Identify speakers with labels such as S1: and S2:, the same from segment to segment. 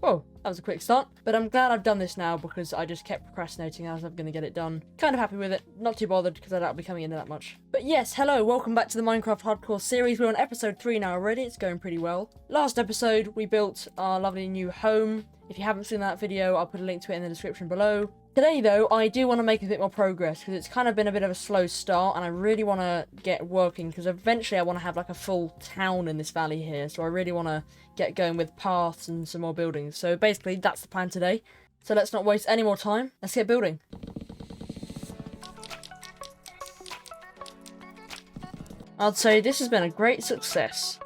S1: Whoa, that was a quick start. But I'm glad I've done this now because I just kept procrastinating. I was never going to get it done. Kind of happy with it. Not too bothered because I doubt I'll be coming into that much. But yes, hello, welcome back to the Minecraft Hardcore series. We're on episode 3 now already. It's going pretty well. Last episode, we built our lovely new home. If you haven't seen that video, I'll put a link to it in the description below. Today, though, I do want to make a bit more progress because it's kind of been a bit of a slow start and I really want to get working because eventually I want to have like a full town in this valley here. So I really want to get going with paths and some more buildings. So basically, that's the plan today. So let's not waste any more time. Let's get building. I'd say this has been a great success.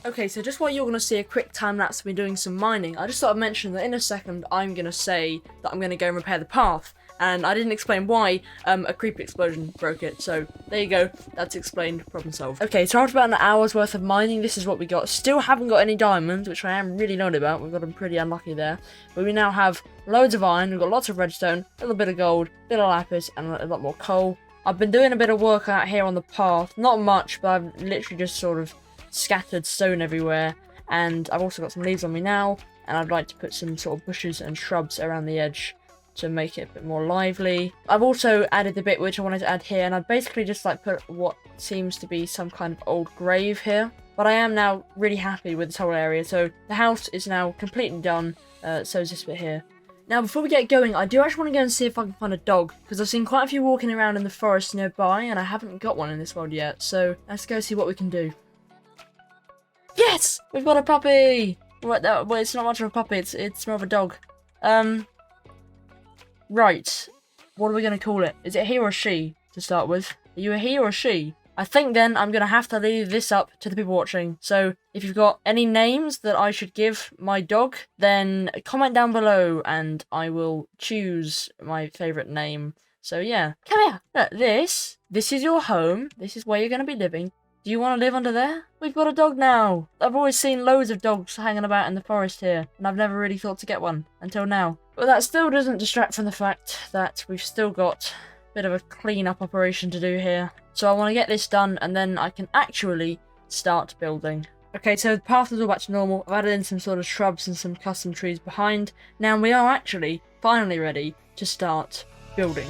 S1: Okay, so just while you're going to see a quick time-lapse of me doing some mining, I just thought I'd mention that in a second I'm going to say that I'm going to go and repair the path. And I didn't explain why a creeper explosion broke it, so there you go, that's explained, problem solved. Okay, so after about an hour's worth of mining, this is what we got. Still haven't got any diamonds, which I am really annoyed about, we've got them pretty unlucky there. But we now have loads of iron, we've got lots of redstone, a little bit of gold, a bit of lapis, and a lot more coal. I've been doing a bit of work out here on the path, not much, but I've literally just sort of scattered stone everywhere, and I've also got some leaves on me now, and I'd like to put some sort of bushes and shrubs around the edge to make it a bit more lively. I've also added the bit which I wanted to add here, and I'd basically just like put what seems to be some kind of old grave here, but I am now really happy with this whole area. So the house is now completely done, so is this bit here. Now before we get going, I do actually want to go and see if I can find a dog, because I've seen quite a few walking around in the forest nearby and I haven't got one in this world yet, so let's go see what we can do. Yes! We've got a puppy! Well, it's not much of a puppy, it's more of a dog. Right. What are we going to call it? Is it he or she, to start with? Are you a he or a she? I think then I'm going to have to leave this up to the people watching. So, if you've got any names that I should give my dog, then comment down below and I will choose my favourite name. So yeah. Come here! Look, this is your home. This is where you're going to be living. Do you want to live under there? We've got a dog now. I've always seen loads of dogs hanging about in the forest here, and I've never really thought to get one until now. But that still doesn't distract from the fact that we've still got a bit of a clean-up operation to do here. So I want to get this done, and then I can actually start building. Okay, so the path is all back to normal. I've added in some sort of shrubs and some custom trees behind. Now we are actually finally ready to start building.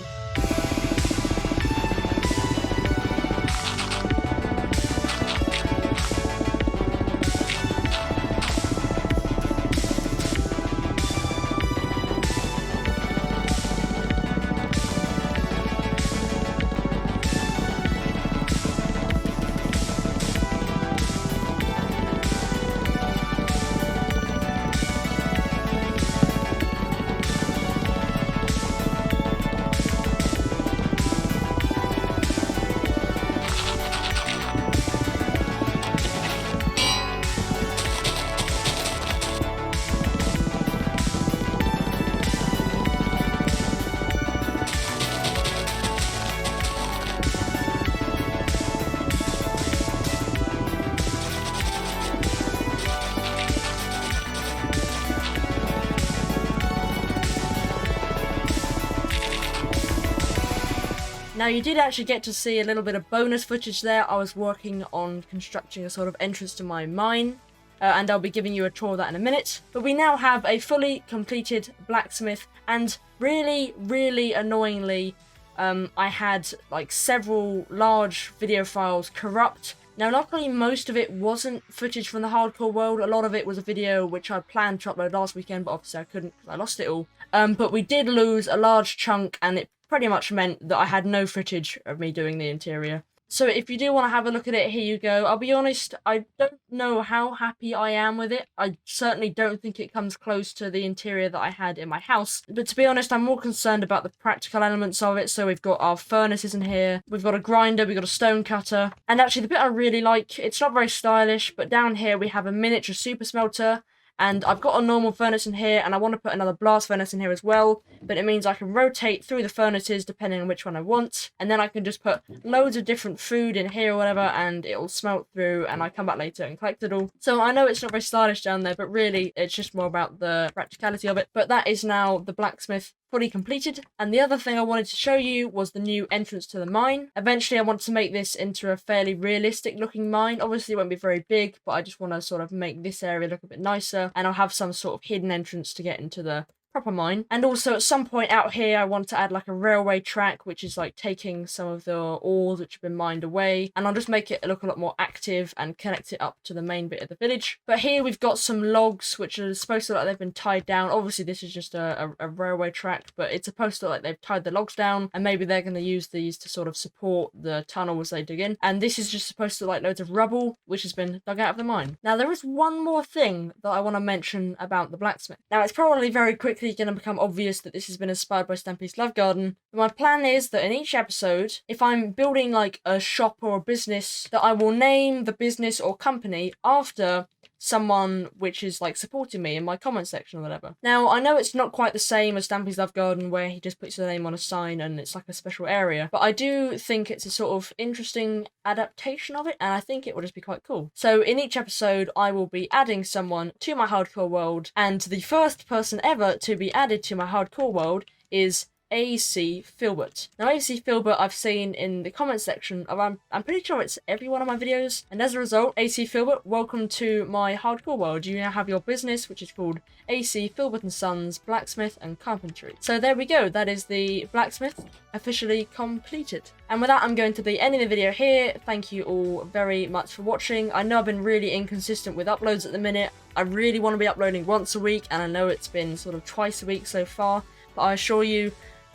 S1: Now you did actually get to see a little bit of bonus footage there. I was working on constructing a sort of entrance to my mine, and I'll be giving you a tour of that in a minute. But we now have a fully completed blacksmith, and really annoyingly, I had like several large video files corrupt. Now luckily most of it wasn't footage from the hardcore world, a lot of it was a video which I planned to upload last weekend, but obviously I couldn't because I lost it all. But we did lose a large chunk, and it pretty much meant that I had no footage of me doing the interior. So if you do want to have a look at it, here you go. I'll be honest, I don't know how happy I am with it. I certainly don't think it comes close to the interior that I had in my house. But to be honest, I'm more concerned about the practical elements of it. So we've got our furnaces in here, we've got a grinder, we've got a stone cutter. And actually the bit I really like, it's not very stylish, but down here we have a miniature super smelter. And I've got a normal furnace in here, and I want to put another blast furnace in here as well, but it means I can rotate through the furnaces depending on which one I want, and then I can just put loads of different food in here or whatever, and it'll smelt through, and I come back later and collect it all. So I know it's not very stylish down there, but really, it's just more about the practicality of it. But that is now the blacksmith fully completed. And the other thing I wanted to show you was the new entrance to the mine. Eventually I want to make this into a fairly realistic looking mine. Obviously it won't be very big, but I just want to sort of make this area look a bit nicer, and I'll have some sort of hidden entrance to get into the proper mine. And also at some point out here I want to add like a railway track, which is like taking some of the ores which have been mined away, and I'll just make it look a lot more active and connect it up to the main bit of the village. But here we've got some logs which are supposed to look like they've been tied down. Obviously this is just a railway track, but it's supposed to look like they've tied the logs down, and maybe they're going to use these to sort of support the tunnel as they dig in. And this is just supposed to look like loads of rubble which has been dug out of the mine. Now there is one more thing that I want to mention about the blacksmith. Now it's probably very quickly going to become obvious that this has been inspired by Stampy's Love Garden. But my plan is that in each episode, if I'm building like a shop or a business, that I will name the business or company after someone which is like supporting me in my comment section or whatever. Now I know it's not quite the same as Stampy's Love Garden where he just puts the name on a sign and it's like a special area, but I do think it's a sort of interesting adaptation of it, and I think it will just be quite cool. So in each episode I will be adding someone to my hardcore world, and the first person ever to be added to my hardcore world is AC Filbert. Now AC Filbert I've seen in the comment section of I'm pretty sure it's every one of my videos, and as a result, AC Filbert, welcome to my hardcore world. You now have your business which is called AC Filbert and Sons Blacksmith and Carpentry. So there we go, that is the blacksmith officially completed. And with that I'm going to be ending the video here. Thank you all very much for watching. I know I've been really inconsistent with uploads at the minute. I really want to be uploading once a week, and I know it's been sort of twice a week so far, but I assure you,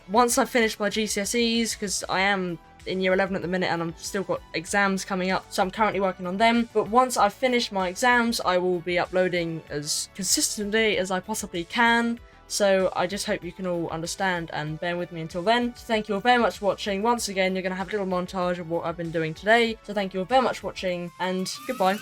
S1: once I've finished my GCSEs, because I am in year 11 at the minute and I've still got exams coming up, so I'm currently working on them, but once I've finished my exams I will be uploading as consistently as I possibly can. So I just hope you can all understand and bear with me until then. So thank you all very much for watching. Once again, you're going to have a little montage of what I've been doing today. So thank you all very much for watching, and goodbye.